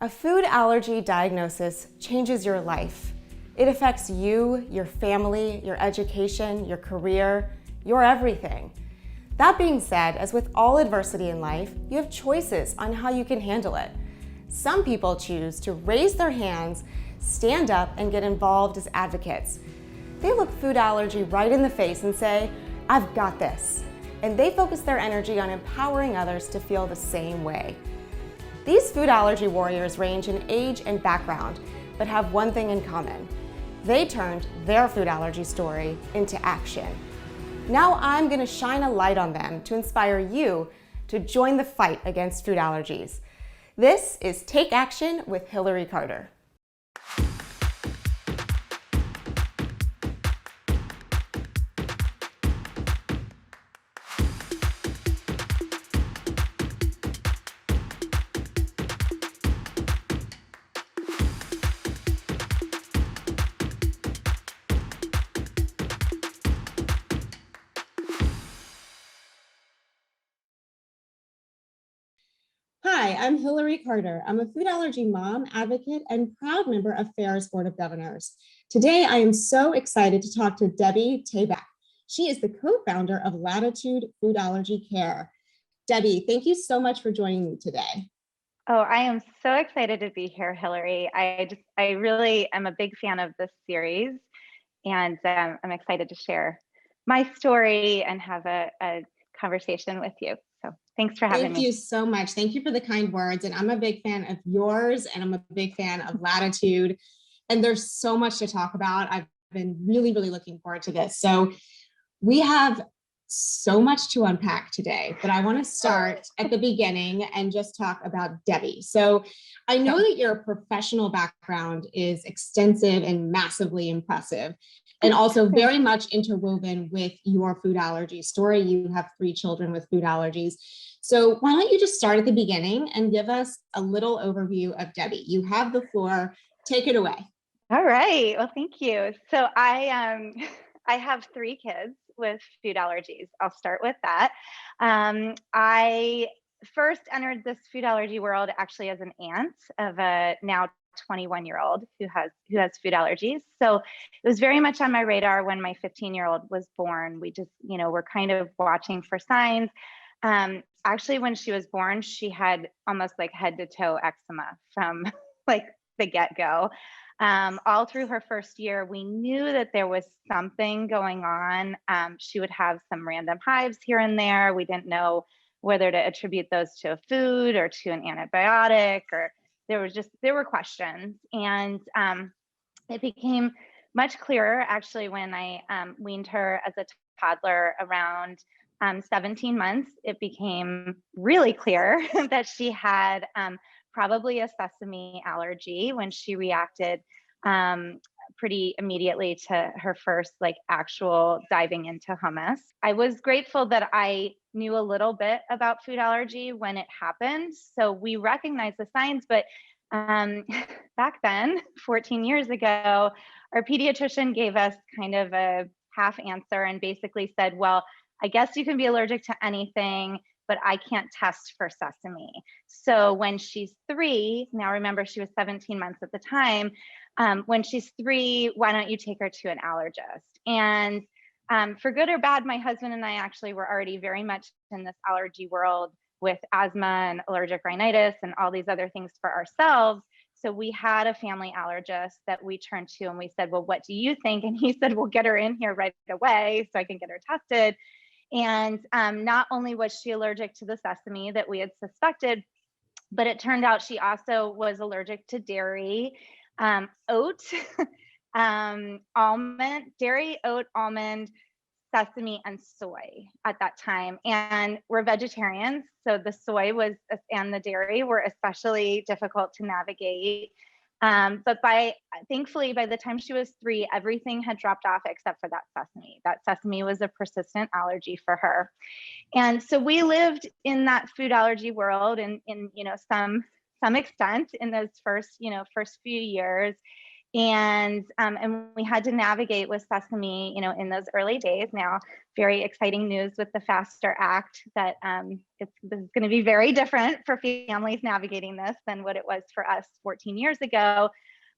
A food allergy diagnosis changes your life. It affects you, your family, your education, your career, your everything. That being said, as with all adversity in life, you have choices on how you can handle it. Some people choose to raise their hands, stand up, and get involved as advocates. They look food allergy right in the face and say, "I've got this." And they focus their energy on empowering others to feel the same way. These food allergy warriors range in age and background, but have one thing in common. They turned their food allergy story into action. Now I'm going to shine a light on them to inspire you to join the fight against food allergies. This is Take Action with Hillary Carter. Hi, I'm Hillary Carter. I'm a food allergy mom, advocate, and proud member of FAIR's Board of Governors. Today, I am so excited to talk to Debbie Taback. She is the co-founder of Latitude Food Allergy Care. Debbie, thank you so much for joining me today. Oh, I am so excited to be here, Hillary. I really am a big fan of this series, and I'm excited to share my story and have a conversation with you. So thanks for having me. Thank you so much. Thank you for the kind words. And I'm a big fan of yours, and I'm a big fan of Latitude. And there's so much to talk about. I've been really, really looking forward to this. So we have so much to unpack today, but I want to start at the beginning and just talk about Debbie. So I know that your professional background is extensive and massively impressive, and also very much interwoven with your food allergy story. You have 3 children with food allergies. So why don't you just start at the beginning and give us a little overview of Debbie? You have the floor. Take it away. All right. Well, thank you. So I have 3 kids with food allergies. I'll start with that. I first entered this food allergy world actually as an aunt of a now 21-year-old who has food allergies. So it was very much on my radar when my 15-year-old was born. We just, were kind of watching for signs. Actually, when she was born, she had almost like head to toe eczema from like the get-go. All through her first year, we knew that there was something going on. She would have some random hives here and there. We didn't know whether to attribute those to a food or to an antibiotic, or there were questions. And it became much clearer actually when I weaned her as a toddler around 17 months. It became really clear that she had probably a sesame allergy when she reacted pretty immediately to her first actual diving into hummus. I was grateful that I knew a little bit about food allergy when it happened. So we recognized the signs, but back then, 14 years ago, our pediatrician gave us kind of a half answer and basically said, well, I guess you can be allergic to anything, but I can't test for sesame. So when she's 3, now remember she was 17 months at the time, when she's 3, why don't you take her to an allergist? And for good or bad, my husband and I actually were already very much in this allergy world with asthma and allergic rhinitis and all these other things for ourselves. So we had a family allergist that we turned to and we said, well, what do you think? And he said, well, get her in here right away so I can get her tested. And not only was she allergic to the sesame that we had suspected, but it turned out she also was allergic to dairy, oat, almond, dairy, oat, almond, sesame, and soy at that time. And we're vegetarians, so the soy and the dairy were especially difficult to navigate. But thankfully, by the time she was 3, everything had dropped off except for that sesame. That sesame was a persistent allergy for her. And so we lived in that food allergy world in some extent in those first few years. And we had to navigate with sesame, in those early days. Now, very exciting news with the FASTER Act that this is going to be very different for families navigating this than what it was for us 14 years ago.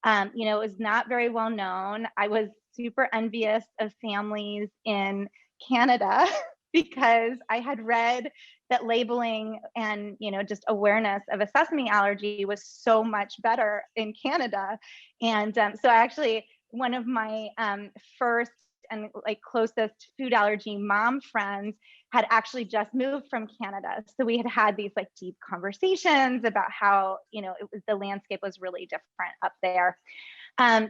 It was not very well known. I was super envious of families in Canada because I had read that labeling and, just awareness of a sesame allergy was so much better in Canada. And so actually, one of my first and closest food allergy mom friends had actually just moved from Canada. So we had these deep conversations about how, the landscape was really different up there.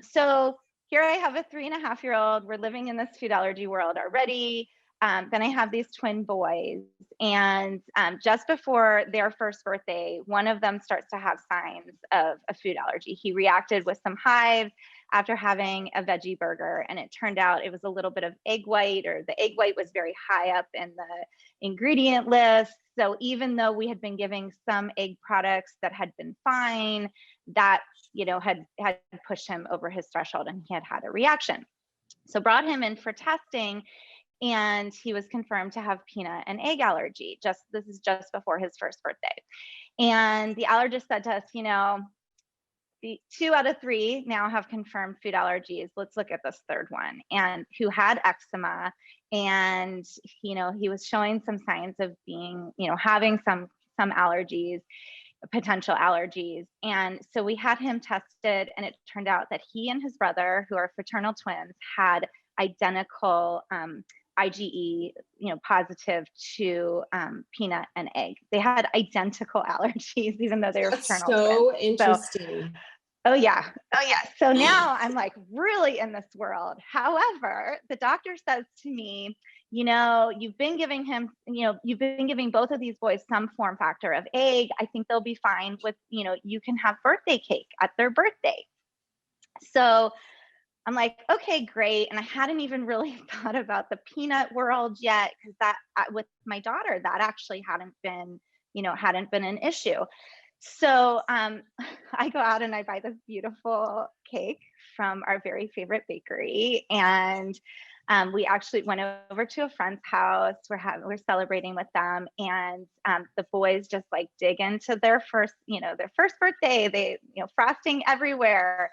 So here I have a 3.5-year-old. We're living in this food allergy world already. Then I have these twin boys, and just before their first birthday, one of them starts to have signs of a food allergy. He reacted with some hives after having a veggie burger, and it turned out it was a little bit of egg white, or the egg white was very high up in the ingredient list. So even though we had been giving some egg products that had been fine, that had pushed him over his threshold, and he had a reaction. So brought him in for testing, and he was confirmed to have peanut and egg allergy. This is just before his first birthday. And the allergist said to us, the 2 out of 3 now have confirmed food allergies. Let's look at this third one, and who had eczema. And, he was showing some signs of being, having some allergies, potential allergies. And so we had him tested, and it turned out that he and his brother, who are fraternal twins, had identical IgE, positive to peanut and egg. They had identical allergies, even though they were fraternal twins. So interesting. Oh yeah. So now I'm really in this world. However, the doctor says to me, you've been giving both of these boys some form factor of egg. I think they'll be fine with, you can have birthday cake at their birthday. So I'm okay, great. And I hadn't even really thought about the peanut world yet, because that with my daughter, that actually hadn't been an issue. So I go out and I buy this beautiful cake from our very favorite bakery. And we actually went over to a friend's house. We're celebrating with them. And the boys just dig into their first birthday. They, frosting everywhere.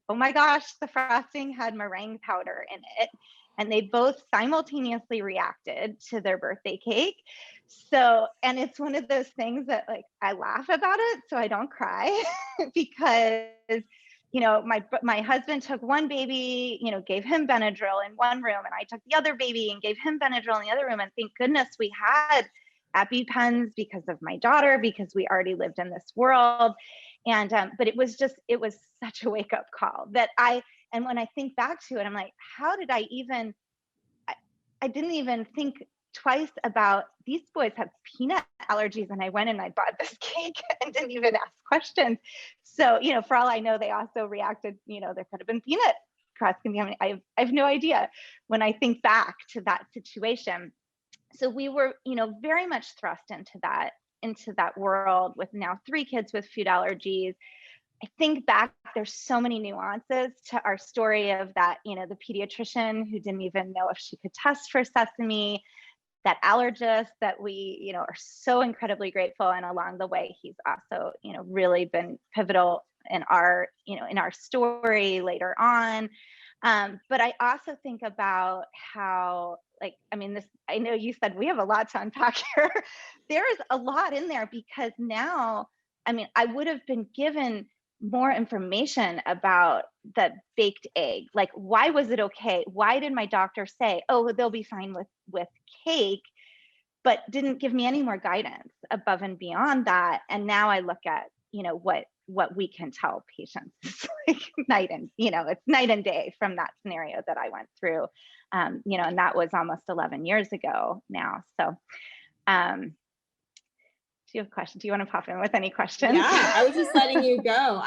Oh my gosh, the frosting had meringue powder in it. And they both simultaneously reacted to their birthday cake. So, and it's one of those things that I laugh about it so I don't cry because, my husband took one baby, gave him Benadryl in one room, and I took the other baby and gave him Benadryl in the other room. And thank goodness we had EpiPens because of my daughter, because we already lived in this world. And, but it was such a wake up call and when I think back to it, I'm how did I didn't even think twice about these boys have peanut allergies, and I went and I bought this cake and didn't even ask questions. So, for all I know, they also reacted, there could have been peanut cross-contamination. I have no idea when I think back to that situation. So we were, very much thrust into that world with now 3 kids with food allergies. I think back, there's so many nuances to our story of that, the pediatrician who didn't even know if she could test for sesame, that allergist that we, are so incredibly grateful. And along the way, he's also, really been pivotal in our story later on. But I also think about how, I know you said we have a lot to unpack here. There is a lot in there because now, I would have been given more information about the baked egg. Why was it okay? Why did my doctor say, oh, they'll be fine with cake, but didn't give me any more guidance above and beyond that? And now I look at, what we can tell patients. It's night and day from that scenario that I went through, and that was almost 11 years ago now. So, do you have questions? Do you want to pop in with any questions? Yeah, I was just letting you go.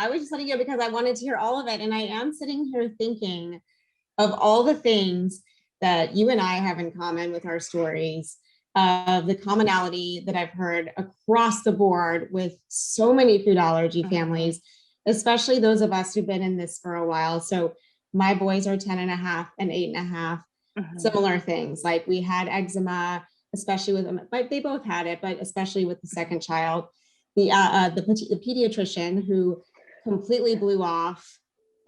Because I wanted to hear all of it. And I am sitting here thinking of all the things that you and I have in common with our stories, the commonality that I've heard across the board with so many food allergy families, especially those of us who've been in this for a while. So my boys are 10 and a half and 8.5. Similar things. Like we had eczema, especially with them, but they both had it, but especially with the second child. The pediatrician who completely blew off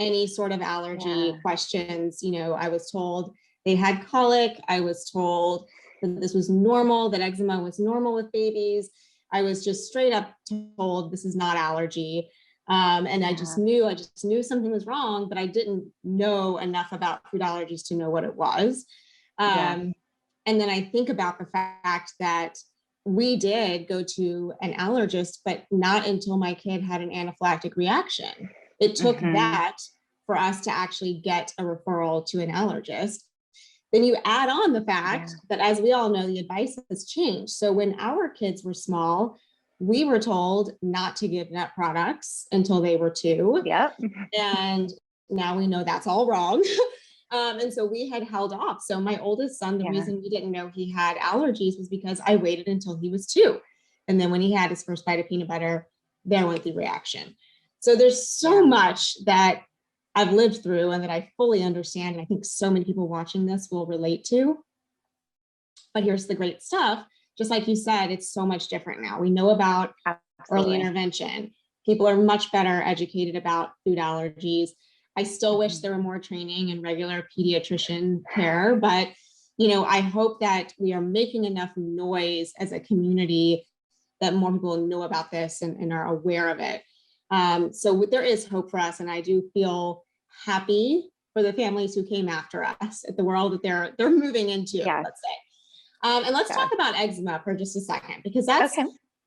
any sort of allergy questions. You know, I was told they had colic. I was told that this was normal, that eczema was normal with babies. I was just straight up told this is not allergy. And I just knew something was wrong, but I didn't know enough about food allergies to know what it was. And then I think about the fact that we did go to an allergist, but not until my kid had an anaphylactic reaction. It took that for us to actually get a referral to an allergist. Then you add on the fact that, as we all know, the advice has changed. So when our kids were small, we were told not to give nut products until they were 2. And now we know that's all wrong. And so we had held off. So my oldest son, the reason we didn't know he had allergies was because I waited until he was 2. And then when he had his first bite of peanut butter, there went the reaction. So there's so much that I've lived through and that I fully understand. And I think so many people watching this will relate to. But here's the great stuff. Just like you said, it's so much different now. We know about early intervention. People are much better educated about food allergies. I still wish there were more training and regular pediatrician care, but you know, I hope that we are making enough noise as a community that more people know about this and are aware of it. So there is hope for us, and I do feel happy for the families who came after us at the world that they're moving into, let's say. And let's talk about eczema for just a second, because that's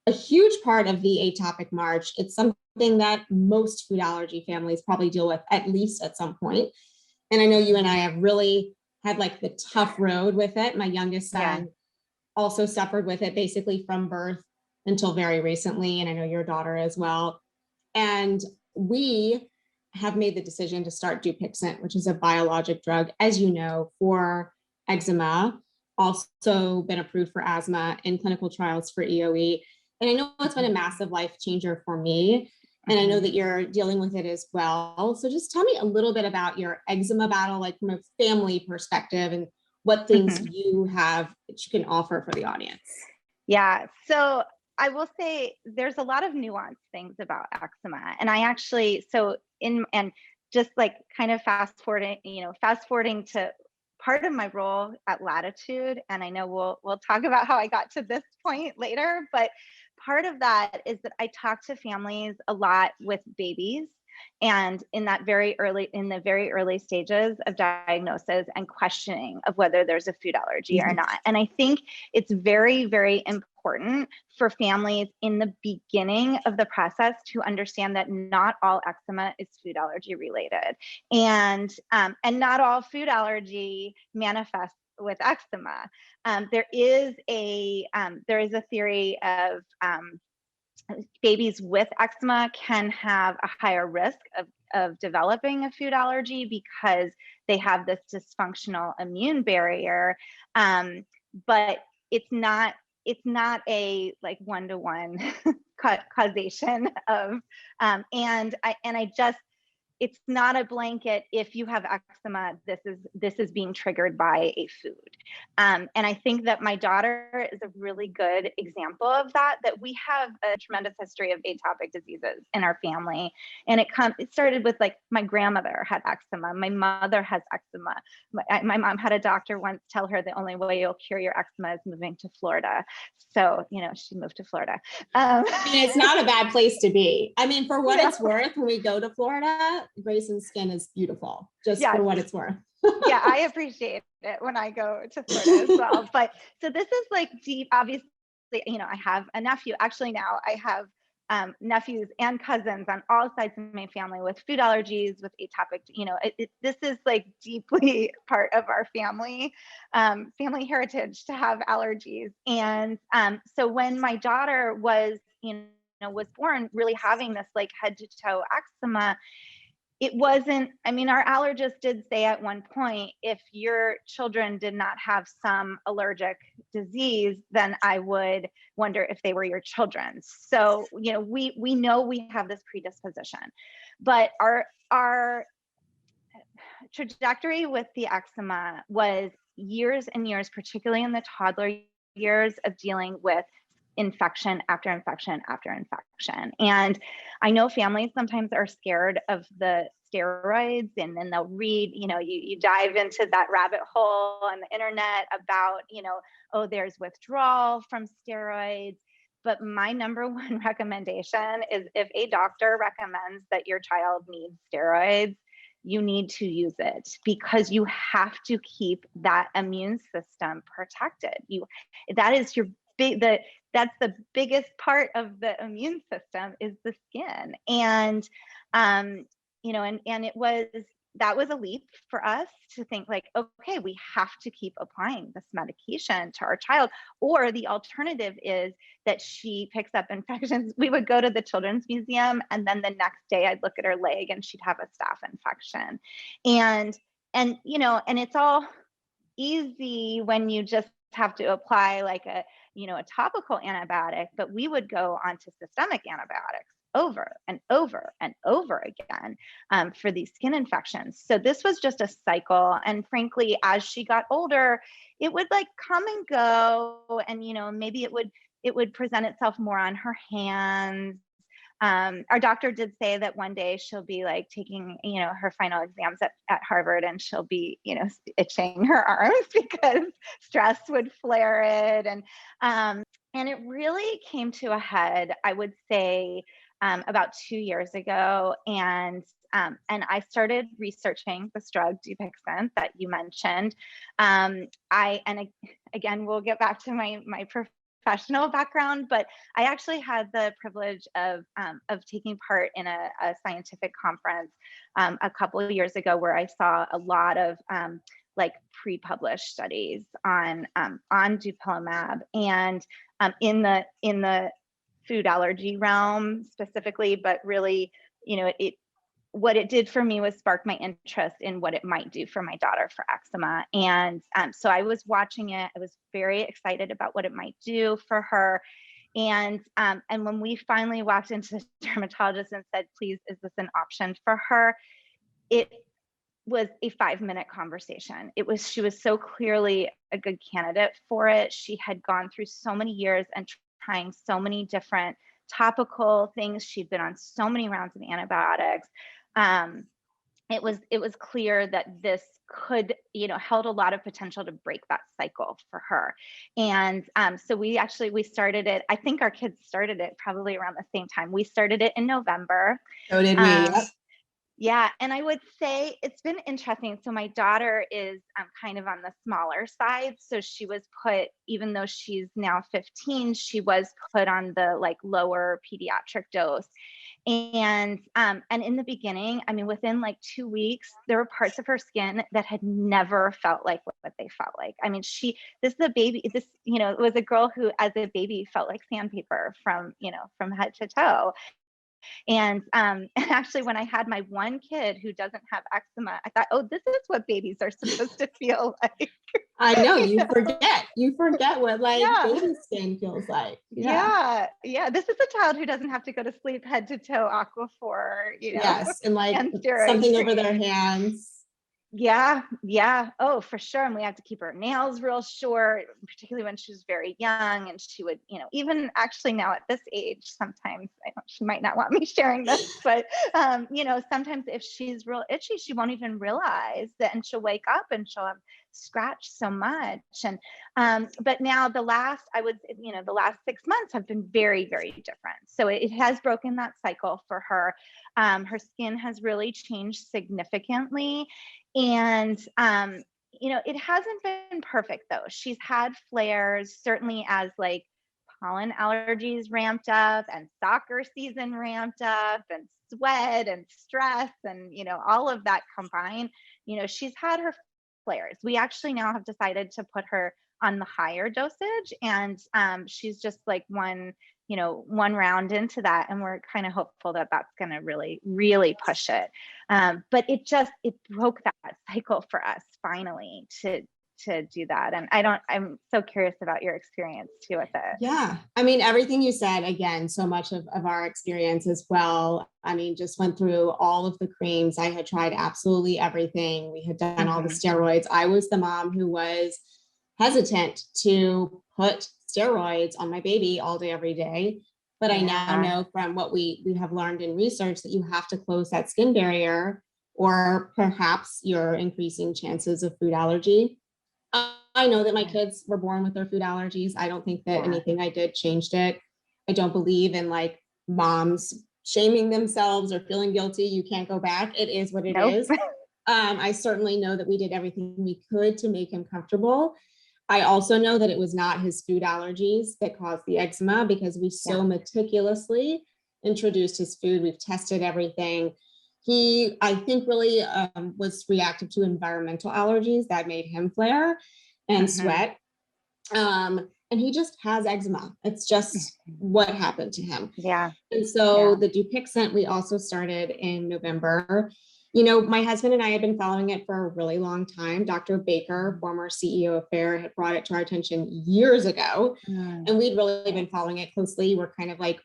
a huge part of the atopic march. It's something that most food allergy families probably deal with at least at some point. And I know you and I have really had like the tough road with it. My youngest son also suffered with it basically from birth until very recently. And I know your daughter as well. And we have made the decision to start Dupixent, which is a biologic drug, as you know, for eczema, also been approved for asthma in clinical trials for EOE. And I know it's been a massive life changer for me. And I know that you're dealing with it as well. So just tell me a little bit about your eczema battle, like from a family perspective, and what things you have that you can offer for the audience. Yeah. So I will say there's a lot of nuanced things about eczema. And I actually, and just like kind of fast forwarding to part of my role at Latitude, and I know we'll talk about how I got to this point later, but part of that is that I talk to families a lot with babies, and in the very early stages of diagnosis and questioning of whether there's a food allergy or not. And I think it's very, very important for families in the beginning of the process to understand that not all eczema is food allergy related, and not all food allergy manifests with eczema. There is a theory of babies with eczema can have a higher risk of developing a food allergy because they have this dysfunctional immune barrier. But it's not a like one-to-one causation of, it's not a blanket. If you have eczema, this is being triggered by a food. And I think that my daughter is a really good example of that we have a tremendous history of atopic diseases in our family. And it started with like my grandmother had eczema. My mother has eczema. My mom had a doctor once tell her the only way you'll cure your eczema is moving to Florida. So, she moved to Florida. It's not a bad place to be. I mean, for what it's worth, when we go to Florida, Grayson's skin is beautiful, just for what it's worth. Yeah, I appreciate it when I go to Florida as well. But so this is like deep, obviously, I have a nephew. Actually, now I have nephews and cousins on all sides of my family with food allergies, with atopic, this is like deeply part of our family heritage to have allergies. And so when my daughter was born really having this like head to toe eczema, it wasn't, I mean, our allergist did say at one point, if your children did not have some allergic disease, then I would wonder if they were your children's. So, you know, we know we have this predisposition, but our trajectory with the eczema was years and years, particularly in the toddler years, of dealing with infection after infection after infection. And I know families sometimes are scared of the steroids, and then they'll read, you know, you dive into that rabbit hole on the internet about, you know, oh, there's withdrawal from steroids. But my number one recommendation is, if a doctor recommends that your child needs steroids, you need to use it, because you have to keep that immune system protected. That is your that's the biggest part of the immune system, is the skin. And you know, and that was a leap for us to think like, okay, we have to keep applying this medication to our child, or the alternative is that she picks up infections. We would go to the children's museum, and then the next day I'd look at her leg and she'd have a staph infection. And you know, and it's all easy when you just have to apply like a, you know, a topical antibiotic, but we would go on to systemic antibiotics over and over and over again for these skin infections. So this was just a cycle. And frankly, as she got older, it would like come and go. And, you know, maybe it would present itself more on her hands. Our doctor did say that one day she'll be like taking, you know, her final exams at Harvard, and she'll be, you know, itching her arms because stress would flare it. And it really came to a head, I would say, about 2 years ago. And I started researching this drug Dupixent that you mentioned. Again, we'll get back to my professional background, but I actually had the privilege of taking part in a scientific conference a couple of years ago, where I saw a lot of like pre-published studies on dupilumab, and in the food allergy realm specifically, but really, you know, what it did for me was spark my interest in what it might do for my daughter for eczema. And so I was watching it. I was very excited about what it might do for her. And when we finally walked into the dermatologist and said, please, is this an option for her? It was a 5-minute conversation. She was so clearly a good candidate for it. She had gone through so many years and trying so many different topical things. She'd been on so many rounds of antibiotics. It was clear that this could, you know, held a lot of potential to break that cycle for her. And so we started it. I think our kids started it probably around the same time. We started it in November. So did we. Yep. Yeah. And I would say it's been interesting. So my daughter is kind of on the smaller side. So she was put, even though she's now 15, she was put on the like lower pediatric dose. And in the beginning, I mean, within like 2 weeks, there were parts of her skin that had never felt like what they felt like. I mean, this is a baby, you know, it was a girl who as a baby felt like sandpaper from head to toe. And actually, when I had my one kid who doesn't have eczema, I thought, oh, this is what babies are supposed to feel like. I know, you forget what like baby skin feels like. Yeah. This is a child who doesn't have to go to sleep head to toe Aquaphor, you know. Yes, and like and something over their hands. Yeah. Oh, for sure. And we had to keep her nails real short, particularly when she was very young. And she would, you know, even actually now at this age, sometimes she might not want me sharing this, but, you know, sometimes if she's real itchy, she won't even realize that, and she'll wake up and she'll have scratched so much. And, but now the last 6 months have been very, very different. So it has broken that cycle for her. Her skin has really changed significantly. And, you know, it hasn't been perfect though. She's had flares, certainly as like pollen allergies ramped up and soccer season ramped up and sweat and stress and, you know, all of that combined, you know, she's had her flares. We actually now have decided to put her on the higher dosage, and she's just like one one round into that, and we're kind of hopeful that that's going to really, really push it. But it broke that cycle for us finally to do that. And I'm so curious about your experience too with it. Yeah. I mean, everything you said, again, so much of our experience as well. I mean, just went through all of the creams. I had tried absolutely everything. We had done all the steroids. I was the mom who was hesitant to put steroids on my baby all day, every day. But I now know from what we have learned in research that you have to close that skin barrier, or perhaps you're increasing chances of food allergy. I know that my kids were born with their food allergies. I don't think that anything I did changed it. I don't believe in like moms shaming themselves or feeling guilty. You can't go back. It is what it is. I certainly know that we did everything we could to make him comfortable. I also know that it was not his food allergies that caused the eczema, because we so meticulously introduced his food. We've tested everything. He, I think, really was reactive to environmental allergies that made him flare and sweat. And he just has eczema. It's just what happened to him. Yeah. And so the Dupixent, we also started in November. My husband and I had been following it for a really long time. Dr. Baker, former CEO of FAIR, had brought it to our attention years ago. And we'd really been following it closely. We're kind of like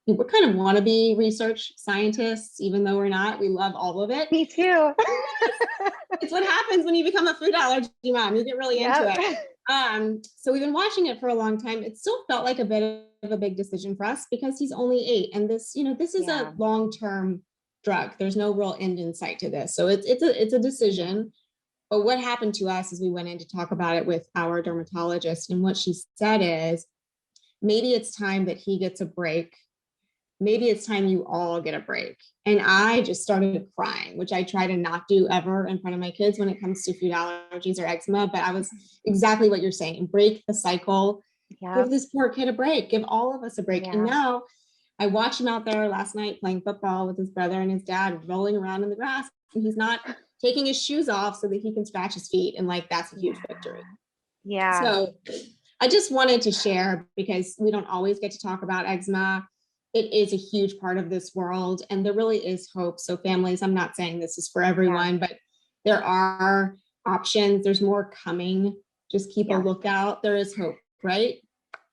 we're kind of wannabe research scientists, even though we're not. We love all of it. Me too. It's what happens when you become a food allergy mom. You get really into it. So we've been watching it for a long time. It still felt like a bit of a big decision for us, because he's only 8, and this is a long-term drug. There's no real end in sight to this. So it's a decision. But what happened to us is we went in to talk about it with our dermatologist, and what she said is, maybe it's time that he gets a break. Maybe it's time you all get a break. And I just started crying, which I try to not do ever in front of my kids when it comes to food allergies or eczema. But I was exactly what you're saying. Break the cycle. Give this poor kid a break. Give all of us a break. And now I watched him out there last night playing football with his brother and his dad, rolling around in the grass. And he's not taking his shoes off so that he can scratch his feet. And like, that's a huge victory. Yeah. So I just wanted to share, because we don't always get to talk about eczema. It is a huge part of this world, and there really is hope. So families, I'm not saying this is for everyone, but there are options. There's more coming. Just keep a lookout. There is hope, right?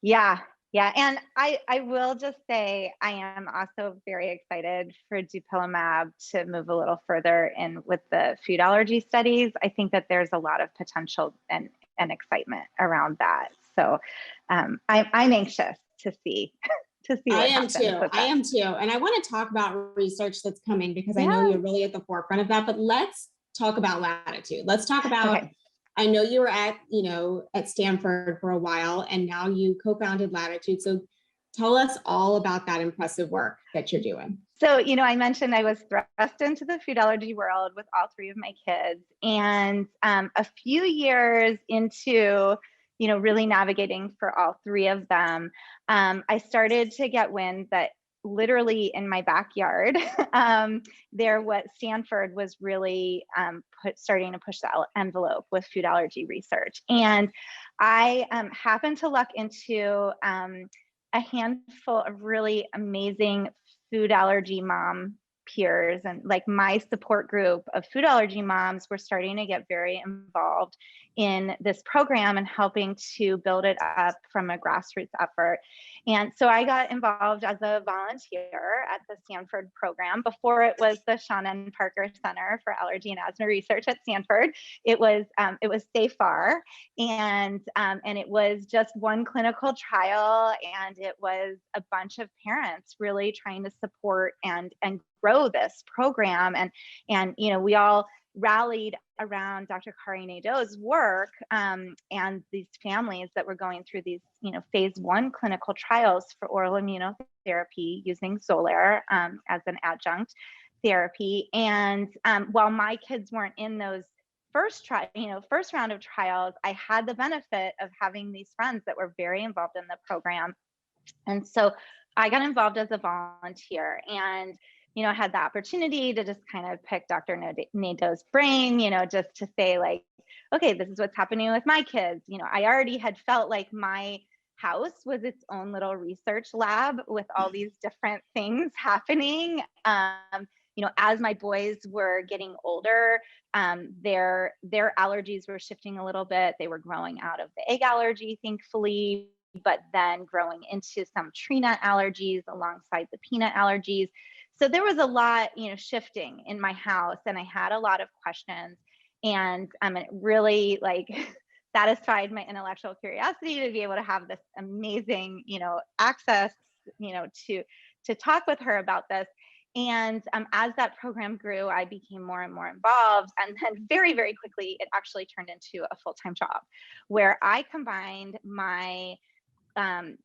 Yeah. Yeah. And I will just say, I am also very excited for dupilumab to move a little further in with the food allergy studies. I think that there's a lot of potential and excitement around that. So I'm anxious to see. I am too. And I want to talk about research that's coming, because I know you're really at the forefront of that, but let's talk about Latitude. Let's talk about, I know you were at Stanford for a while, and now you co-founded Latitude. So tell us all about that impressive work that you're doing. So, I mentioned I was thrust into the food allergy world with all 3 of my kids, and a few years into really navigating for all 3 of them, I started to get wind that literally in my backyard, Stanford was really starting to push the envelope with food allergy research. And I happened to luck into a handful of really amazing food allergy mom peers, and like my support group of food allergy moms were starting to get very involved in this program and helping to build it up from a grassroots effort. And so I got involved as a volunteer at the Stanford program. Before it was the Shannon Parker Center for Allergy and Asthma Research at Stanford, it was SAFAR, and it was just one clinical trial, and it was a bunch of parents really trying to support and grow this program. And we all rallied around Dr. Kari Nadeau's work, and these families that were going through these, phase 1 clinical trials for oral immunotherapy using Xolair as an adjunct therapy. And while my kids weren't in those first round of trials, I had the benefit of having these friends that were very involved in the program. And so I got involved as a volunteer, and had the opportunity to just kind of pick Dr. Nadeau's brain, just to say like, okay, this is what's happening with my kids. I already had felt like my house was its own little research lab with all these different things happening. As my boys were getting older, their allergies were shifting a little bit. They were growing out of the egg allergy, thankfully, but then growing into some tree nut allergies alongside the peanut allergies. So there was a lot, shifting in my house, and I had a lot of questions, and it really satisfied my intellectual curiosity to be able to have this amazing, access, to talk with her about this. And as that program grew, I became more and more involved. And then very, very quickly, it actually turned into a full-time job where I combined my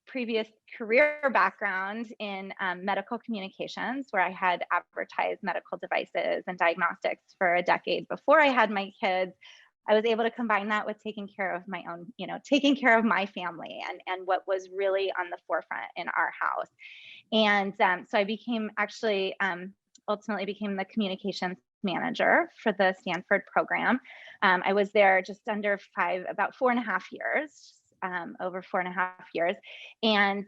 previous career background in medical communications, where I had advertised medical devices and diagnostics for a decade before I had my kids. I was able to combine that with taking care of my own, taking care of my family and what was really on the forefront in our house. And so I became ultimately became the communications manager for the Stanford program. I was there just under about 4.5 years, over 4.5 years. And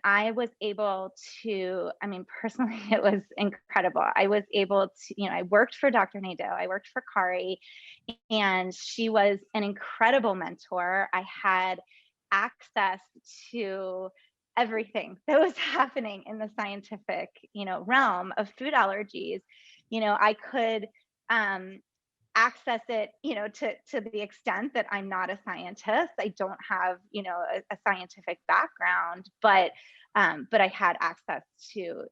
I was able to, personally, it was incredible. I was able to, I worked for Dr. Nadeau, I worked for Kari, and she was an incredible mentor. I had access to everything that was happening in the scientific, realm of food allergies. I could access it, to the extent that I'm not a scientist. I don't have, a scientific background, but I had access to,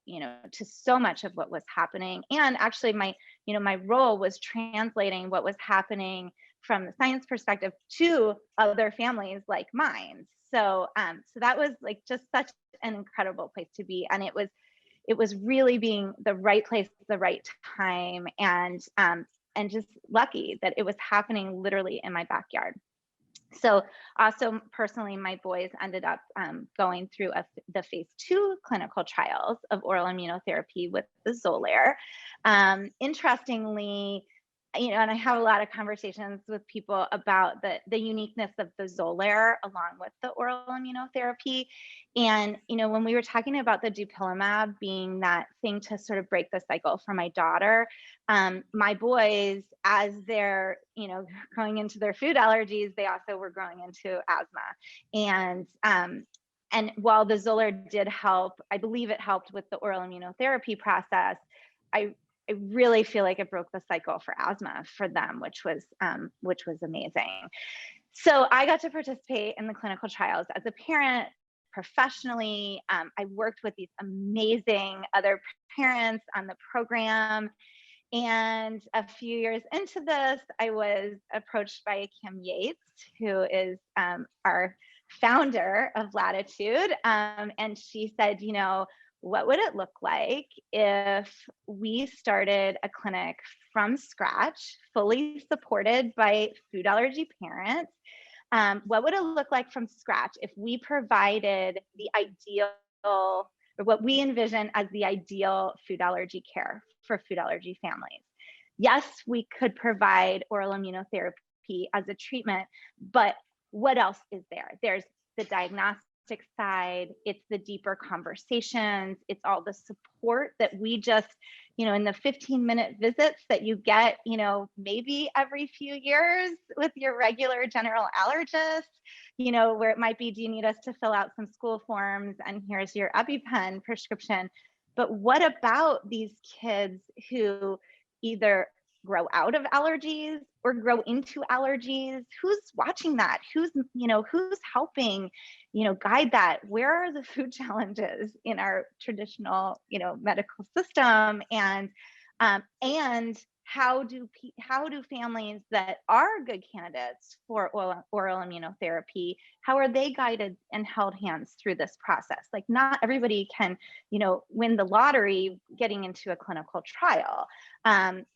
to so much of what was happening. And actually my role was translating what was happening from the science perspective to other families like mine. So that was just such an incredible place to be. And it was really being the right place at the right time, and just lucky that it was happening literally in my backyard. So also personally, my boys ended up going through the phase 2 clinical trials of oral immunotherapy with the Xolair. Interestingly, and I have a lot of conversations with people about the uniqueness of the Xolair along with the oral immunotherapy. And, when we were talking about the dupilumab being that thing to sort of break the cycle for my daughter, my boys, as they're, going into their food allergies, they also were growing into asthma. And while the Xolair did help, I believe it helped with the oral immunotherapy process, I really feel like it broke the cycle for asthma for them, which was amazing. So I got to participate in the clinical trials as a parent, professionally. I worked with these amazing other parents on the program. And a few years into this, I was approached by Kim Yates, who is our founder of Latitude. And she said, what would it look like if we started a clinic from scratch, fully supported by food allergy parents? What would it look like from scratch if we provided the ideal, or what we envision as the ideal food allergy care for food allergy families? Yes, we could provide oral immunotherapy as a treatment, but what else is there? There's the diagnostic side, it's the deeper conversations, it's all the support that we just, in the 15-minute visits that you get, maybe every few years with your regular general allergist, where it might be, do you need us to fill out some school forms and here's your EpiPen prescription? But what about these kids who either grow out of allergies or grow into allergies? Who's watching that? Who's helping, guide that? Where are the food challenges in our traditional, medical system? And how do families that are good candidates for oral immunotherapy, how are they guided and held hands through this process? Like, not everybody can, win the lottery getting into a clinical trial.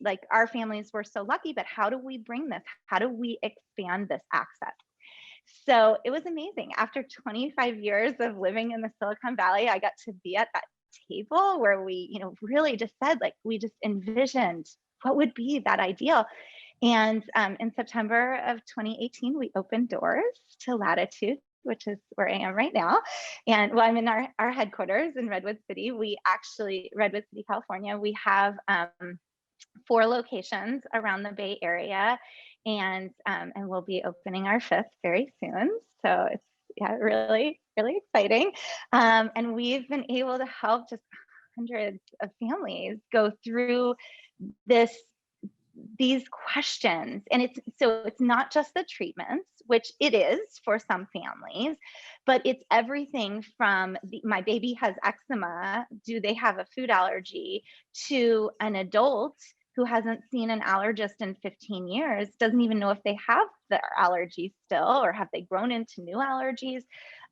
Like, our families were so lucky, but how do we bring this? How do we expand this access? So it was amazing. After 25 years of living in the Silicon Valley, I got to be at that table where we, really just said, we just envisioned what would be that ideal. And in September of 2018, we opened doors to Latitude which is where I am right now. And well, I'm in our headquarters in Redwood City. Redwood City, California, we have 4 locations around the Bay Area, and we'll be opening our 5th very soon. So it's really, really exciting. And we've been able to help just hundreds of families go through these questions. And it's not just the treatments, which it is for some families, but it's everything from my baby has eczema, do they have a food allergy, to an adult who hasn't seen an allergist in 15 years, doesn't even know if they have their allergies still, or have they grown into new allergies.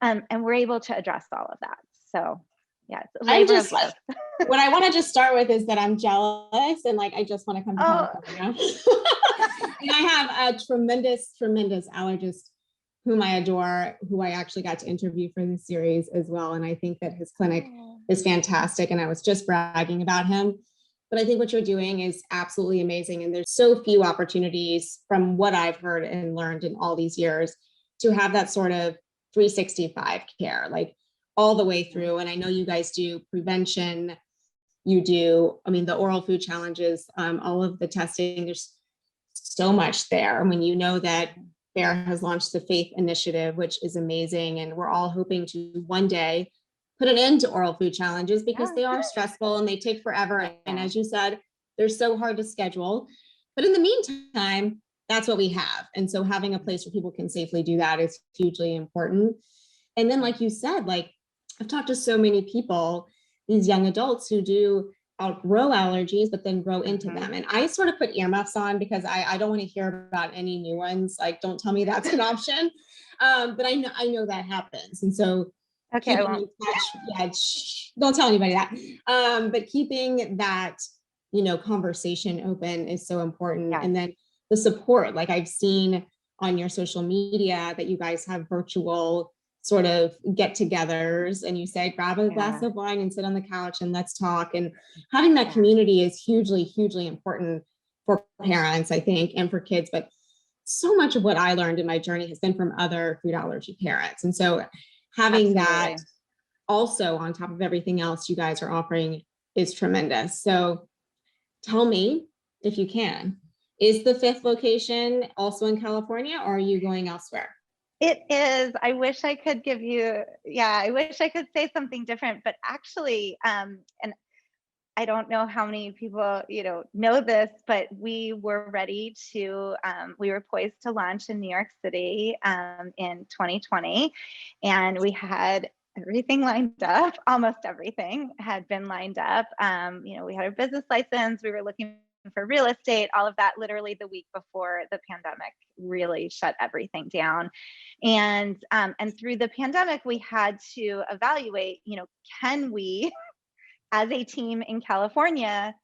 And we're able to address all of that. So yeah, it's a labor of love. What I want to just start with is that I'm jealous, and like I just want to come to California. And I have a tremendous allergist whom I adore, who I actually got to interview for this series as well. And I think that his clinic is fantastic. And I was just bragging about him. But I think what you're doing is absolutely amazing. And there's so few opportunities, from what I've heard and learned in all these years, to have that sort of 365 care, like all the way through. And I know you guys do prevention. You do, the oral food challenges, all of the testing, there's so much there. When you know that Bear has launched the Faith Initiative, which is amazing. And we're all hoping to one day put an end to oral food challenges, because they are stressful and they take forever. And as you said, they're so hard to schedule. But in the meantime, that's what we have. And so having a place where people can safely do that is hugely important. And then, like you said, like I've talked to so many people, these young adults who do outgrow allergies, but then grow into them. And I sort of put earmuffs on, because I don't want to hear about any new ones. Like, don't tell me that's an option. But I know that happens. And so okay, I won't. Don't tell anybody that. But keeping that, conversation open is so important. And then the support, like I've seen on your social media that you guys have virtual sort of get-togethers, and you say, grab a glass of wine and sit on the couch and let's talk. And having that community is hugely, hugely important for parents, I think, and for kids. But so much of what I learned in my journey has been from other food allergy parents. And so having that also on top of everything else you guys are offering is tremendous. So tell me, if you can, is the 5th location also in California, or are you going elsewhere? It is. I wish I could I wish I could say something different, but actually, and I don't know how many people, know this, but we were ready to, we were poised to launch in New York City in 2020, and we had everything lined up. Almost everything had been lined up. We had a business license. We were looking for real estate, all of that, literally the week before the pandemic really shut everything down. And through the pandemic, we had to evaluate, can we, as a team in California,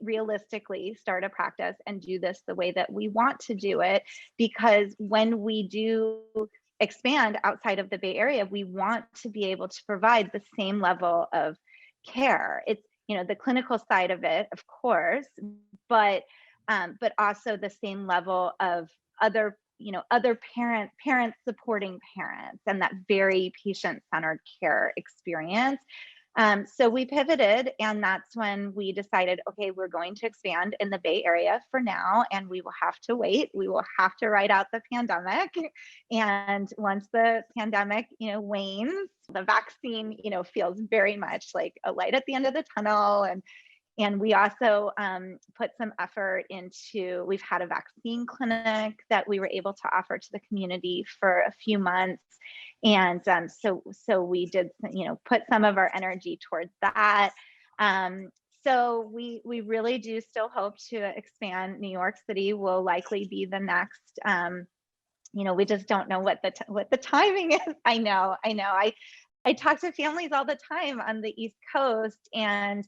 realistically start a practice and do this the way that we want to do it? Because when we do expand outside of the Bay Area, we want to be able to provide the same level of care. It's, the clinical side of it, of course, but also the same level of other parents supporting parents, and that very patient-centered care experience. So we pivoted, and that's when we decided, okay, we're going to expand in the Bay Area for now, and we will have to wait. We will have to ride out the pandemic. And once the pandemic, wanes, the vaccine, feels very much like a light at the end of the tunnel. And we also put some effort into, we've had a vaccine clinic that we were able to offer to the community for a few months. And so we did, put some of our energy towards that. So we really do still hope to expand. New York City will likely be the next, we just don't know what the timing is. I know. I talk to families all the time on the East Coast, and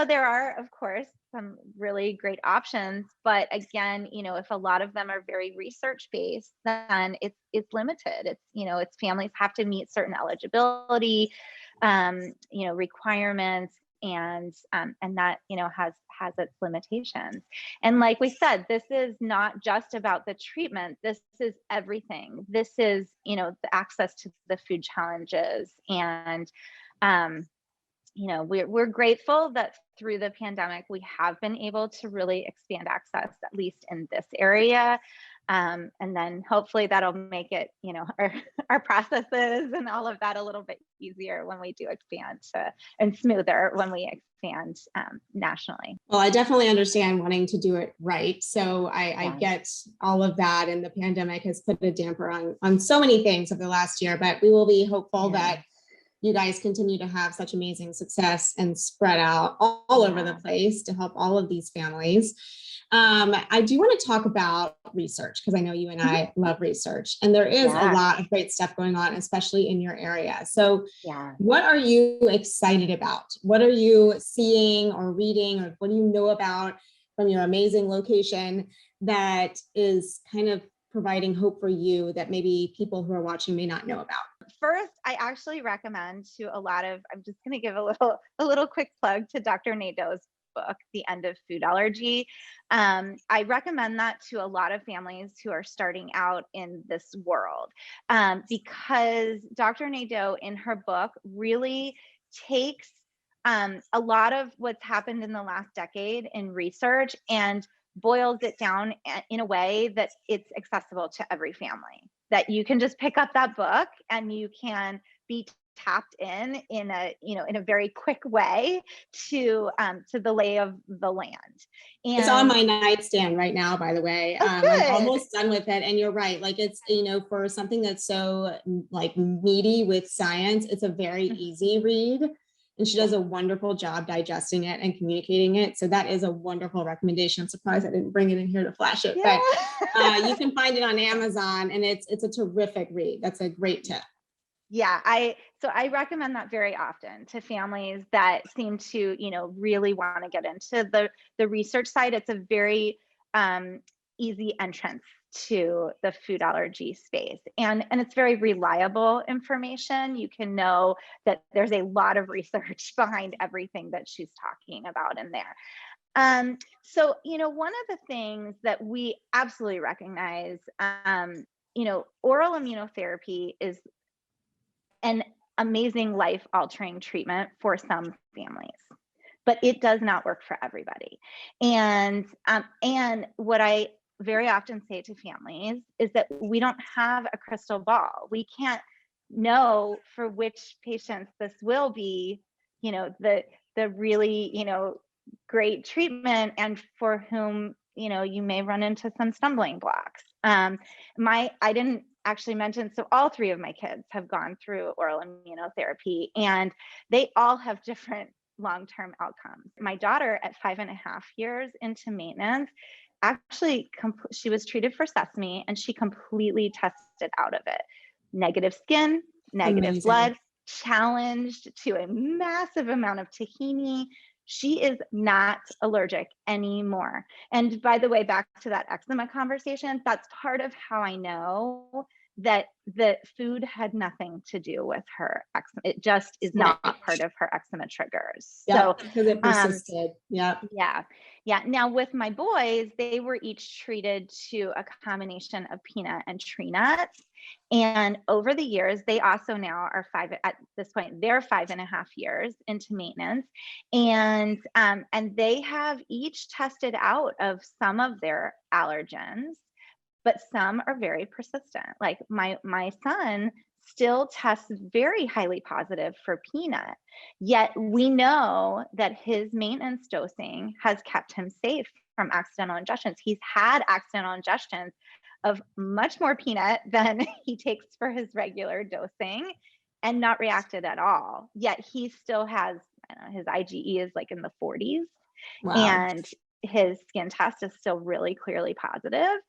there are, of course, some really great options, but again, if a lot of them are very research based, then it's limited. It's families have to meet certain eligibility, requirements. and that, has its limitations. And like we said, this is not just about the treatment. This is everything. This is, the access to the food challenges. And, we're grateful that through the pandemic, we have been able to really expand access, at least in this area. And then hopefully that'll make it, our processes and all of that a little bit easier when we do expand and smoother when we expand nationally. Well, I definitely understand wanting to do it right. So I get all of that. And the pandemic has put a damper on so many things over the last year, but we will be hopeful that you guys continue to have such amazing success and spread out all over the place to help all of these families. I do want to talk about research because I know you and I love research, and there is a lot of great stuff going on, especially in your area. So what are you excited about? What are you seeing or reading, or what do you know about from your amazing location that is kind of providing hope for you that maybe people who are watching may not know about? First, I actually recommend to a lot of, I'm just going to give a little quick plug to Dr. Nadeau's book, The End of Food Allergy. I recommend that to a lot of families who are starting out in this world, because Dr. Nadeau in her book really takes a lot of what's happened in the last decade in research and boils it down in a way that it's accessible to every family, that you can just pick up that book and you can be tapped in a very quick way to the lay of the land. And it's on my nightstand right now, by the way. I'm almost done with it. And you're right. Like it's, for something that's so like meaty with science, it's a very easy read. And she does a wonderful job digesting it and communicating it. So that is a wonderful recommendation. I'm surprised I didn't bring it in here to flash it, but you can find it on Amazon, and it's a terrific read. That's a great tip. Yeah, I recommend that very often to families that seem to, really want to get into the research side. It's a very easy entrance to the food allergy space. And it's very reliable information. You can know that there's a lot of research behind everything that she's talking about in there. So, one of the things that we absolutely recognize, oral immunotherapy is an amazing life-altering treatment for some families, but it does not work for everybody. And what I very often say to families is that we don't have a crystal ball. We can't know for which patients this will be, the really, great treatment, and for whom, you may run into some stumbling blocks. I didn't actually mention, so all three of my kids have gone through oral immunotherapy, and they all have different long-term outcomes. My daughter, at 5.5 years into maintenance, actually she was treated for sesame, and she completely tested out of it. Negative skin, negative blood, challenged to a massive amount of tahini. She is not allergic anymore. And by the way, back to that eczema conversation, that's part of how I know that the food had nothing to do with her eczema. It just is not part of her eczema triggers. So because it persisted. Yeah. Now with my boys, they were each treated to a combination of peanut and tree nuts. And over the years, they also now are at this point, they're 5.5 years into maintenance. And they have each tested out of some of their allergens, but some are very persistent. Like my son still tests very highly positive for peanut, yet we know that his maintenance dosing has kept him safe from accidental ingestions. He's had accidental ingestions of much more peanut than he takes for his regular dosing and not reacted at all. Yet he still has, his IgE is like in the 40s. Wow. And his skin test is still really clearly positive.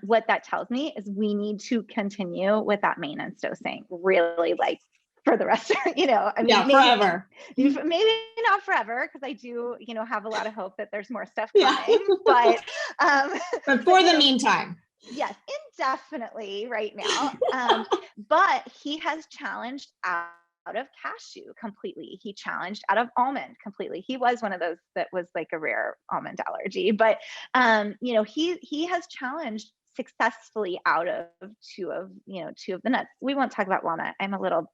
What that tells me is we need to continue with that maintenance dosing, really, like for the rest of, forever. Maybe not forever, because I do, have a lot of hope that there's more stuff coming, but for the meantime. Yes, indefinitely right now. But he has challenged of cashew completely. He challenged out of almond completely. He was one of those that was like a rare almond allergy, but he has challenged successfully out of two of the nuts. We won't talk about walnut. I'm a little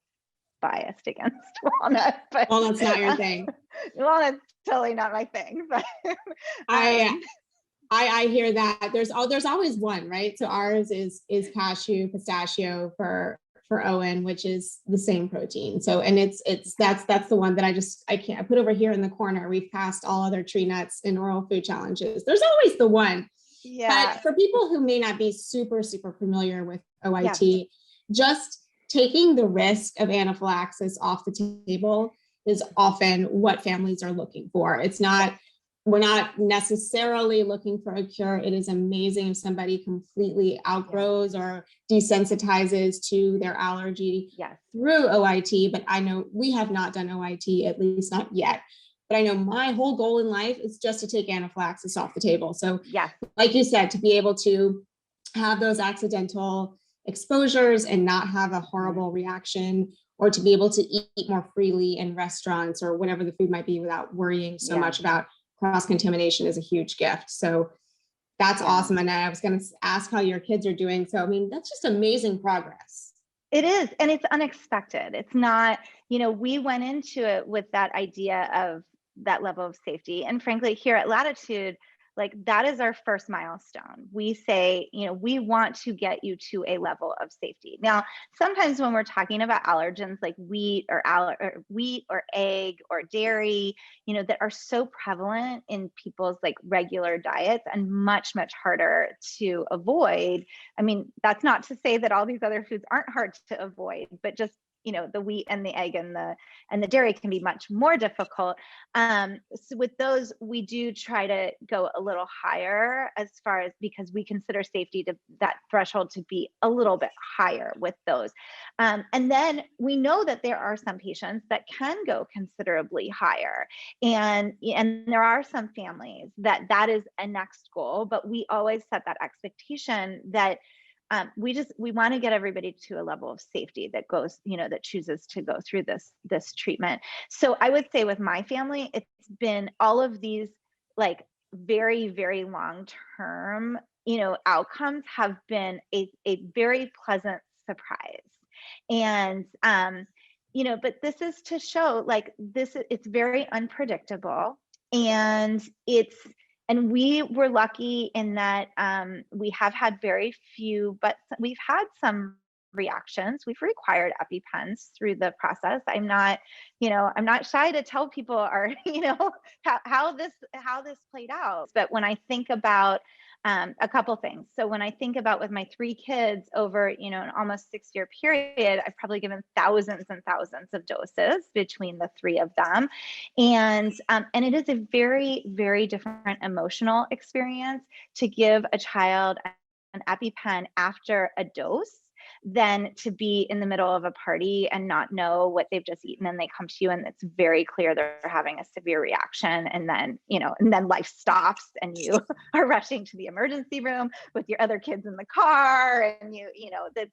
biased against walnut, but Walnut's not your thing. Walnut's totally not my thing. But I hear that. There's always one, right? So ours is cashew, pistachio for Owen, which is the same protein. So, and that's the one that I put over here in the corner. We've passed all other tree nuts and oral food challenges. There's always the one. Yeah. But for people who may not be super familiar with OIT, just taking the risk of anaphylaxis off the table is often what families are looking for. We're not necessarily looking for a cure. It is amazing if somebody completely outgrows or desensitizes to their allergy through OIT, but I know we have not done OIT, at least not yet. But I know my whole goal in life is just to take anaphylaxis off the table. So like you said, to be able to have those accidental exposures and not have a horrible reaction, or to be able to eat more freely in restaurants or whatever the food might be without worrying so much about cross-contamination, is a huge gift. So that's awesome. And I was going to ask how your kids are doing. So, I mean, that's just amazing progress. It is. And it's unexpected. It's not, we went into it with that idea of that level of safety. And frankly, here at Latitude, like that is our first milestone. We say, we want to get you to a level of safety. Now, sometimes when we're talking about allergens like wheat or egg or dairy, that are so prevalent in people's like regular diets and much, much harder to avoid. I mean, that's not to say that all these other foods aren't hard to avoid, but just the wheat and the egg and the dairy can be much more difficult. So with those, we do try to go a little higher as far as, because we consider safety to that threshold to be a little bit higher with those. And then we know that there are some patients that can go considerably higher. And there are some families that is a next goal, but we always set that expectation that we want to get everybody to a level of safety that goes, that chooses to go through this treatment. So I would say with my family, it's been all of these like very, very long-term, outcomes have been a very pleasant surprise. And, but this is to show like it's very unpredictable, and we were lucky in that we have had very few, but we've had some reactions. We've required EpiPens through the process. I'm not shy to tell people how this played out. But when I think about a couple things. So when I think about with my 3 kids over, an almost 6-year period, I've probably given thousands and thousands of doses between the 3 of them. And it is a very, very different emotional experience to give a child an EpiPen after a dose than to be in the middle of a party and not know what they've just eaten, and they come to you and it's very clear they're having a severe reaction, and then life stops and you are rushing to the emergency room with your other kids in the car, and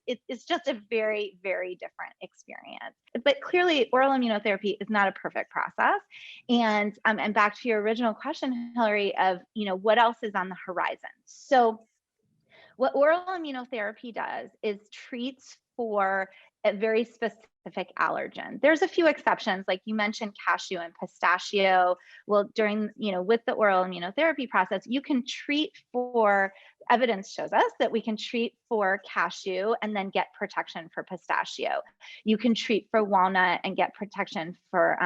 it's just a very, very different experience. But clearly oral immunotherapy is not a perfect process. And back to your original question, Hillary, of what else is on the horizon. So what oral immunotherapy does is treats for a very specific allergen. There's a few exceptions, like you mentioned cashew and pistachio. Well, during, with the oral immunotherapy process, you can treat for, evidence shows us that we can treat for cashew and then get protection for pistachio. You can treat for walnut and get protection for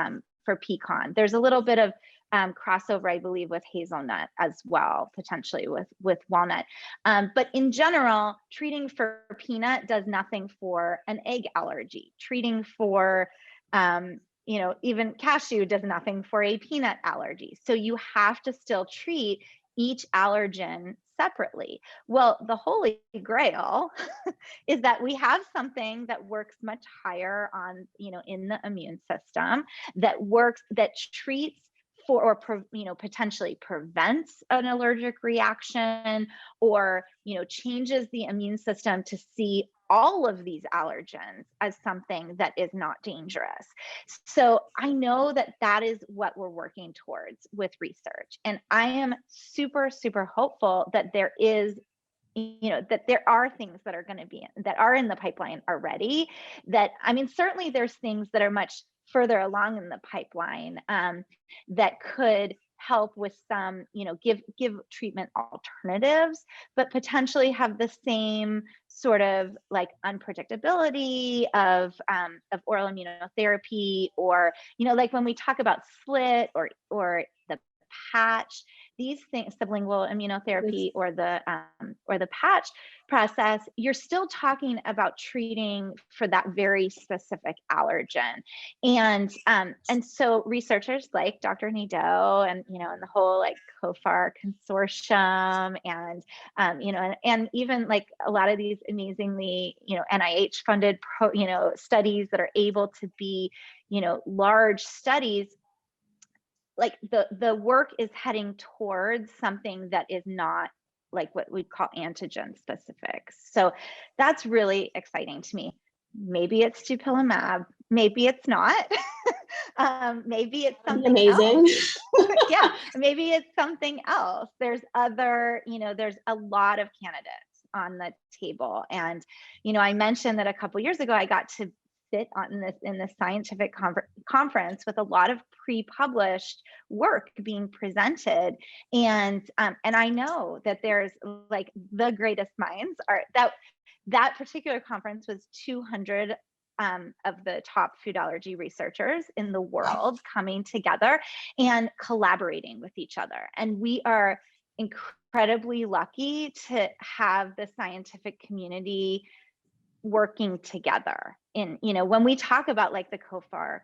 pecan. There's a little bit of crossover, I believe, with hazelnut as well, potentially with walnut. But in general, treating for peanut does nothing for an egg allergy. Treating for, even cashew does nothing for a peanut allergy. So you have to still treat each allergen separately. Well, the holy grail is that we have something that works much higher on, in the immune system, that treats for, or potentially prevents an allergic reaction, or changes the immune system to see all of these allergens as something that is not dangerous. So I know that that is what we're working towards with research. And I am super, super hopeful that there is, that there are things that are going to be, that are in the pipeline already. That, I mean, certainly there's things that are much further along in the pipeline that could help with some, give treatment alternatives, but potentially have the same sort of like unpredictability of oral immunotherapy, or, like when we talk about SLIT or the patch, these things, sublingual immunotherapy or the patch process, you're still talking about treating for that very specific allergen. And so researchers like Dr. Nadeau and, and the whole like COFAR consortium and, and even like a lot of these amazingly, NIH funded studies that are able to be, large studies, like the work is heading towards something that is not like what we call antigen specific. So that's really exciting to me. Maybe it's dupilumab, maybe it's not. Maybe it's something amazing. else. Yeah, maybe it's something else. There's other, there's a lot of candidates on the table. And, I mentioned that a couple of years ago, I got to sit in this scientific conference with a lot of pre-published work being presented, and I know that there's like the greatest minds are that particular conference was 200 of the top food allergy researchers in the world coming together and collaborating with each other, and we are incredibly lucky to have the scientific community working together. In, when we talk about like the COFAR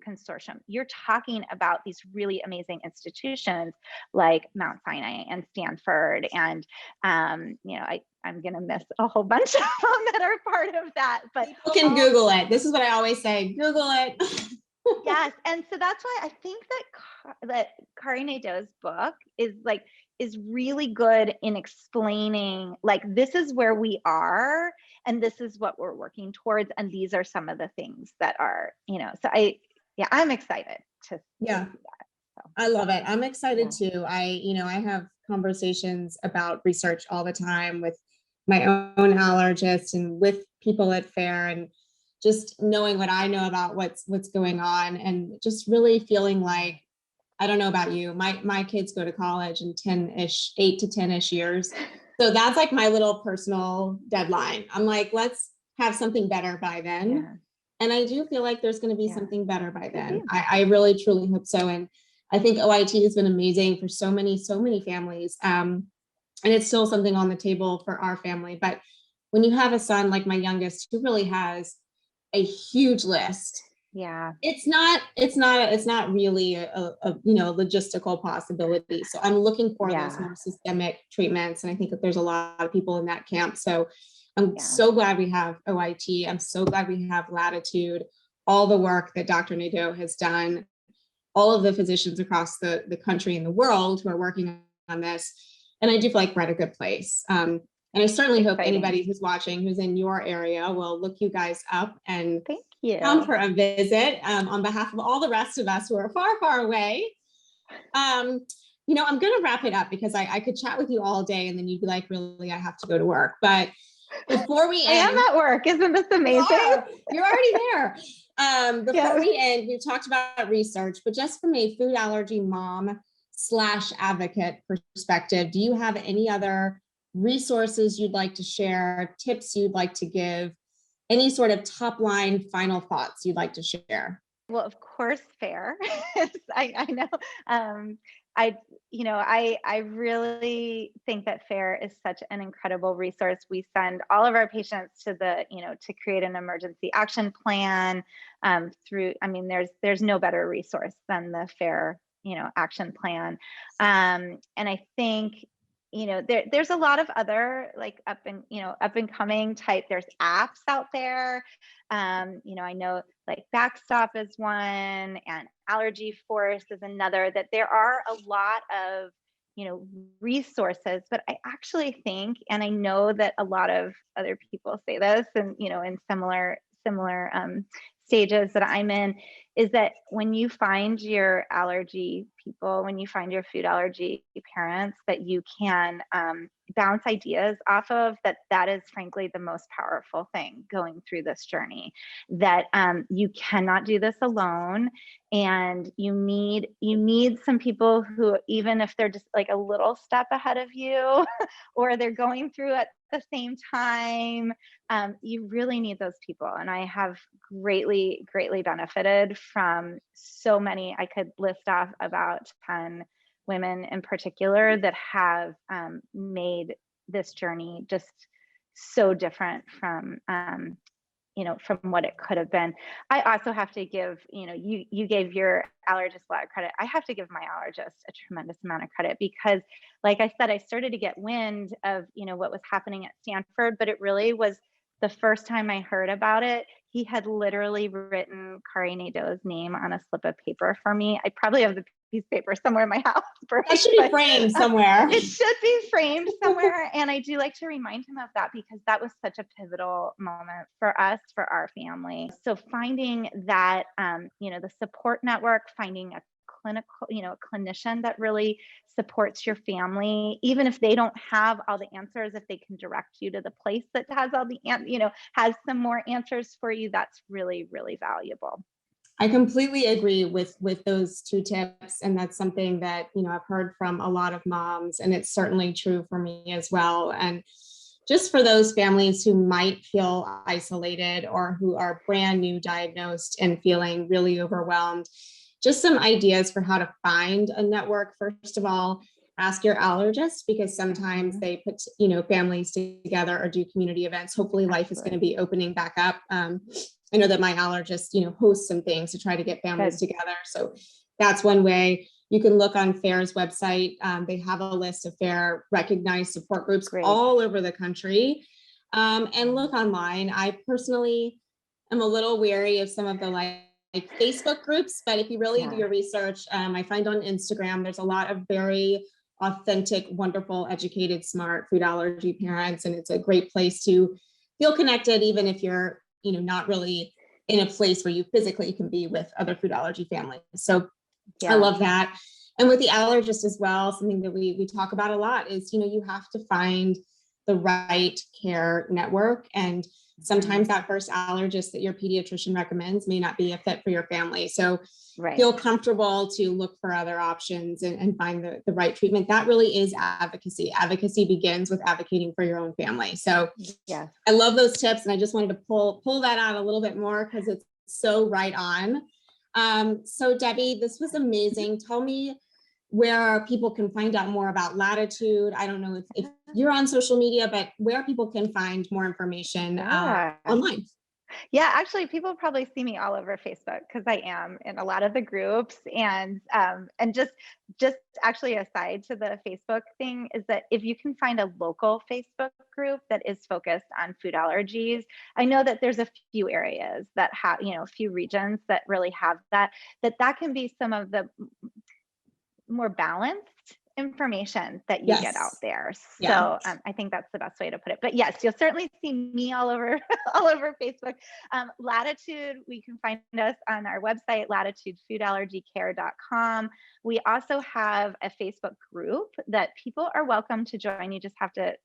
consortium, you're talking about these really amazing institutions like Mount Sinai and Stanford, and I'm gonna miss a whole bunch of them that are part of that, but people can Google it. This is what I always say, Google it. Yes, and so that's why I think that Kari Nadeau's book is really good in explaining like, this is where we are and this is what we're working towards, and these are some of the things that are, so I'm excited to see that. So. I love it. I'm excited too. I have conversations about research all the time with my own allergist and with people at FAIR, and just knowing what I know about what's going on, and just really feeling like, I don't know about you, my kids go to college in 8 to 10-ish years. So that's like my little personal deadline. I'm like, let's have something better by then. Yeah. And I do feel like there's going to be something better by then. I really, truly hope so. And I think OIT has been amazing for so many families. And it's still something on the table for our family. But when you have a son like my youngest, who really has a huge list, it's not really a logistical possibility. So I'm looking for those more systemic treatments, and I think that there's a lot of people in that camp. So I'm so glad we have OIT. I'm so glad we have Latitude, all the work that Dr. Nadeau has done, all of the physicians across the country and the world who are working on this. And I do feel like we're at a good place. And I certainly hope anybody who's watching, who's in your area, will look you guys up and come for a visit on behalf of all the rest of us who are far, far away. I'm going to wrap it up because I could chat with you all day and then you'd be like, really, I have to go to work. But before we end, I am at work. Isn't this amazing? You're already there. Before we end, we've talked about research, but just from a food allergy mom/advocate perspective, do you have any other resources you'd like to share, tips you'd like to give, any sort of top line final thoughts you'd like to share? Well, of course, FAIR. I know. I really think that FAIR is such an incredible resource. We send all of our patients to to create an emergency action plan there's no better resource than the FAIR, action plan. And I think, there's a lot of other like up and coming type, there's apps out there. I know like Backstop is one and Allergy Force is another, that there are a lot of resources. But I actually think, and I know that a lot of other people say this, and in similar stages that I'm in, is that when you find your allergy people, when you find your food allergy parents that you can bounce ideas off of, that is frankly the most powerful thing going through this journey. That you cannot do this alone, and you need some people who, even if they're just like a little step ahead of you or they're going through at the same time, you really need those people. And I have greatly benefited from so many. I could list off about 10 women in particular that have made this journey just so different from from what it could have been. I also have to give, you gave your allergist a lot of credit. I have to give my allergist a tremendous amount of credit, because like I said, I started to get wind of, what was happening at Stanford, but it really was the first time I heard about it. He had literally written Kari Nadeau's name on a slip of paper for me. I probably have the piece of paper somewhere in my house. That should be framed somewhere. It should be framed somewhere. And I do like to remind him of that, because that was such a pivotal moment for us, for our family. So finding that, the support network, finding a clinician that really supports your family, even if they don't have all the answers, if they can direct you to the place that has all the, has some more answers for you, that's really, really valuable. I completely agree with those two tips. And that's something that, I've heard from a lot of moms, and it's certainly true for me as well. And just for those families who might feel isolated or who are brand new diagnosed and feeling really overwhelmed, just some ideas for how to find a network. First of all, ask your allergist, because sometimes they put, families together or do community events. Hopefully life is going to be opening back up. I know that my allergist, hosts some things to try to get families together. So that's one way. You can look on FAIR's website. They have a list of FAIR recognized support groups all over the country. And look online. I personally am a little wary of some of the like Facebook groups, but if you really do your research, I find on Instagram, there's a lot of very authentic, wonderful, educated, smart food allergy parents. And it's a great place to feel connected, even if you're, not really in a place where you physically can be with other food allergy families. So I love that. And with the allergist as well, something that we talk about a lot is, you have to find the right care network. And sometimes that first allergist that your pediatrician recommends may not be a fit for your family. So feel comfortable to look for other options and find the right treatment. That really is advocacy. Advocacy begins with advocating for your own family. So I love those tips. And I just wanted to pull that out a little bit more, because it's so right on. So Debbie, this was amazing. Tell me where people can find out more about Latitude. I don't know if you're on social media, but where people can find more information online. Yeah, actually, people probably see me all over Facebook, because I am in a lot of the groups. And just actually aside to the Facebook thing, is that if you can find a local Facebook group that is focused on food allergies, I know that there's a few areas that have, a few regions that really have that can be some of the more balanced information that you get out there. So I think that's the best way to put it. But yes, you'll certainly see me all over Facebook. Latitude, we can find us on our website, latitudefoodallergycare.com. We also have a Facebook group that people are welcome to join. You just have to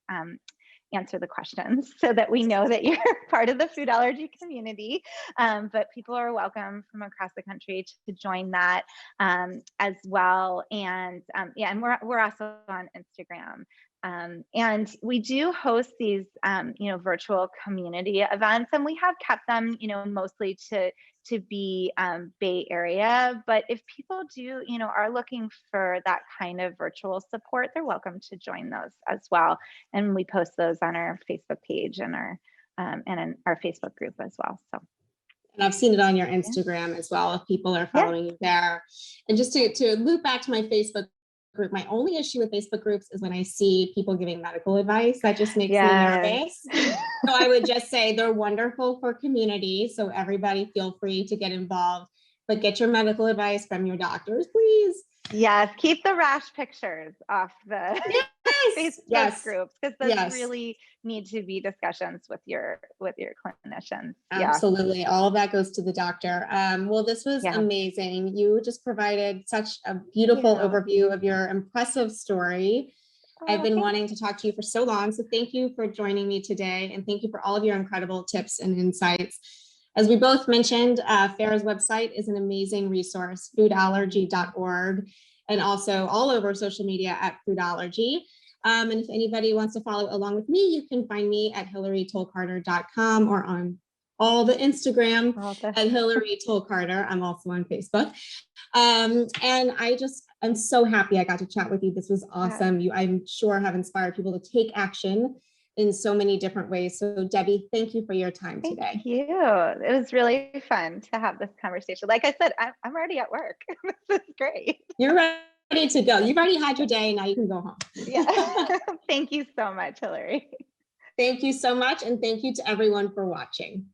answer the questions so that we know that you're part of the food allergy community. But people are welcome from across the country to join that as well. And and we're also on Instagram. And we do host these, virtual community events, and we have kept them, mostly to be Bay Area. But if people do, are looking for that kind of virtual support, they're welcome to join those as well. And we post those on our Facebook page and in our Facebook group as well. So. And I've seen it on your Instagram as well, if people are following you there. And just to loop back to my Facebook group, my only issue with Facebook groups is when I see people giving medical advice. That just makes me nervous. So I would just say they're wonderful for community. So everybody feel free to get involved, but get your medical advice from your doctors, please. Yes, keep the rash pictures off the Yes, Facebook groups, because those yes, really need to be discussions with your clinicians. Yeah. absolutely. All of that goes to the doctor. Well, this was Yeah. amazing. You just provided such a beautiful Yeah. overview of your impressive story. I've been thanks. wanting to talk to you for so long. So thank you for joining me today. And thank you for all of your incredible tips and insights. As we both mentioned, FARE's website is an amazing resource, foodallergy.org, and also all over social media at Food Allergy. And if anybody wants to follow along with me, you can find me at hillarytolcarter.com or on all the Instagram at Hillary Tolcarter. I'm also on Facebook. And I'm so happy I got to chat with you. This was awesome. You, I'm sure, have inspired people to take action in so many different ways. So Debbie, thank you for your time today. Thank you. It was really fun to have this conversation. Like I said, I'm already at work. This is great. You're ready to go. You've already had your day. Now you can go home. Yeah. Thank you so much, Hillary. Thank you so much. And thank you to everyone for watching.